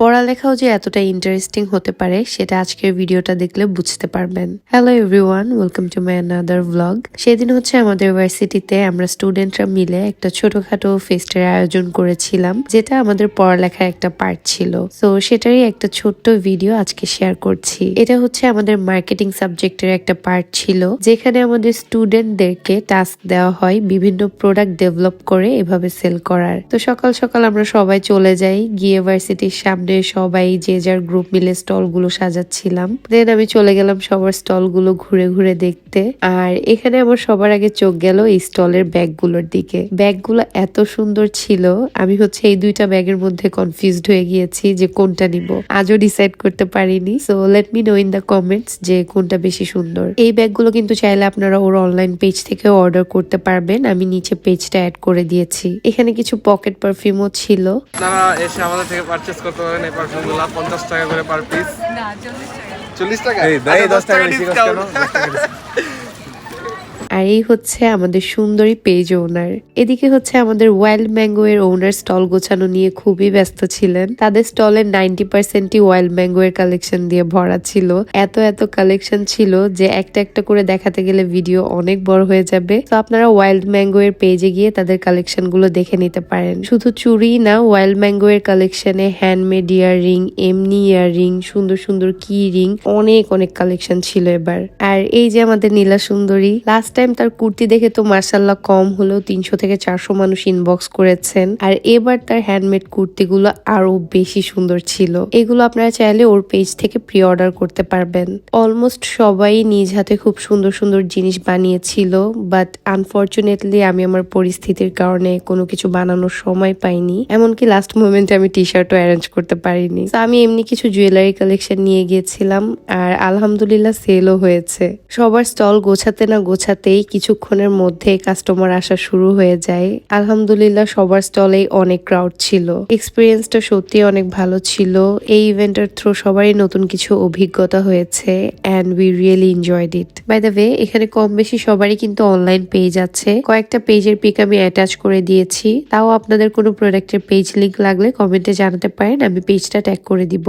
পড়ালেখাও যে এতটা ইন্টারেস্টিং হতে পারে সেটা আজকের ভিডিওটা দেখলে বুঝতে পারবেন। Hello everyone, welcome to my another vlog. সেদিন হচ্ছে আমাদের ইউনিভার্সিটিতে আমরা স্টুডেন্টরা মিলে একটা ছোটখাটো ফেস্টের আয়োজন করেছিলাম, যেটা আমাদের পড়ালেখার একটা পার্ট ছিল। তো সেটারই একটা ছোট্ট ভিডিও আজকে শেয়ার করছি। এটা হচ্ছে আমাদের মার্কেটিং সাবজেক্টের একটা পার্ট ছিল, যেখানে আমাদের স্টুডেন্টদেরকে টাস্ক দেওয়া হয় বিভিন্ন প্রোডাক্ট ডেভেলপ করে এভাবে সেল করার। তো সকাল সকাল আমরা সবাই চলে যাই, গিয়ে ভার্সিটির সামনে সবাই যে যার গ্রুপ মিলে স্টল গুলো সাজাচ্ছিলাম। দেন আমি চলে গেলাম সবার স্টল গুলো ঘুরে ঘুরে দেখতে। আর এখানে আমার সবার আগে চোখ গেল এই স্টলের ব্যাগ গুলোর দিকে। ব্যাগ গুলো এত সুন্দর ছিল, আমি হচ্ছে এই দুইটা ব্যাগের মধ্যে কনফিউজড হয়ে গিয়েছি যে কোনটা নিব। আজও ডিসাইড করতে পারিনি। So let me no in the comments যে কোনটা বেশি সুন্দর। এই ব্যাগগুলো কিন্তু চাইলে আপনারা ওর অনলাইন পেজ থেকে অর্ডার করতে পারবেন, আমি নিচে পেজটা অ্যাড করে দিয়েছি। এখানে কিছু পকেট পারফিউমও ছিল। আপনারা এসে আমাদের থেকে পারচেজ করতে পারেন এই পারফিউমগুলো 50 টাকা করে পার পিস। না 40 টাকা। 40 টাকা? এই 10 টাকা বেশি কষ্ট কেন? আর এই হচ্ছে আমাদের সুন্দরী পেজ ওনার। এদিকে হচ্ছে আমাদের ওয়াইল্ড ম্যাঙ্গো এর ওনার স্টল গোছানো নিয়ে খুবই ব্যস্ত ছিলেন। তাদের স্টলের 90%ই ওয়াইল্ড ম্যাঙ্গো এর কালেকশন দিয়ে ভরা ছিল। এত কালেকশন ছিল যে একটা একটা করে দেখাতে গেলে ভিডিও অনেক বড় হয়ে যাবে। তো আপনারা ওয়াইল্ড ম্যাঙ্গো এর পেজে গিয়ে তাদের কালেকশন গুলো দেখে নিতে পারেন। শুধু চুড়ি না, ওয়াইল্ড ম্যাঙ্গো এর কালেকশনে হ্যান্ডমেড ইয়াররিং, এমনি ইয়াররিং, সুন্দর সুন্দর কি রিং, অনেক কালেকশন ছিল এবার। আর এই যে আমাদের নীলা সুন্দরী, লাস্ট টাইম তার কুর্তি দেখে তো মার্শাল্লাহ কম হলেও 300 থেকে 400 মানুষ ইনবক্স করেছেন। আর এবার তার হ্যান্ডমেড কুর্তিগুলো আরো বেশি সুন্দর ছিল। এগুলো আপনারা চাইলে ওর পেজ থেকে প্রি অর্ডার করতে পারবেন। অলমোস্ট সবাই নিজ হাতে খুব সুন্দর সুন্দর জিনিস বানিয়েছিল, বাট আনফরচুনেটলি আমি আমার পরিস্থিতির কারণে কোনো কিছু বানানোর সময় পাইনি। এমনকি লাস্ট মোমেন্টে আমি টি শার্টও অ্যারেঞ্জ করতে পারিনি। তো আমি এমনি কিছু জুয়েলারি কালেকশন নিয়ে গিয়েছিলাম, আর আলহামদুলিল্লাহ সেলও হয়েছে। সবার স্টল গোছাতে না গোছাতেই কিছুক্ষণের মধ্যে কাস্টমার আসা শুরু হয়ে যায়। আলহামদুলিল্লাহ সবার স্টলেই অনেক ক্রাউড ছিল। এক্সপিরিয়েন্সটা সত্যি অনেক ভালো ছিল। এই ইভেন্টের থ্রু সবারই নতুন কিছু অভিজ্ঞতা হয়েছে, and we really enjoyed it. By the way, এখানে কম বেশি সবারই কিন্তু অনলাইন পেজ আছে। কয়েকটা পেজের পিক আমি অ্যাটাচ করে দিয়েছি। তাও আপনাদের কোনো প্রোডাক্টের পেজ লিংক লাগলে কমেন্টে জানাতে পারেন, আমি পেজটা ট্যাগ করে দিব।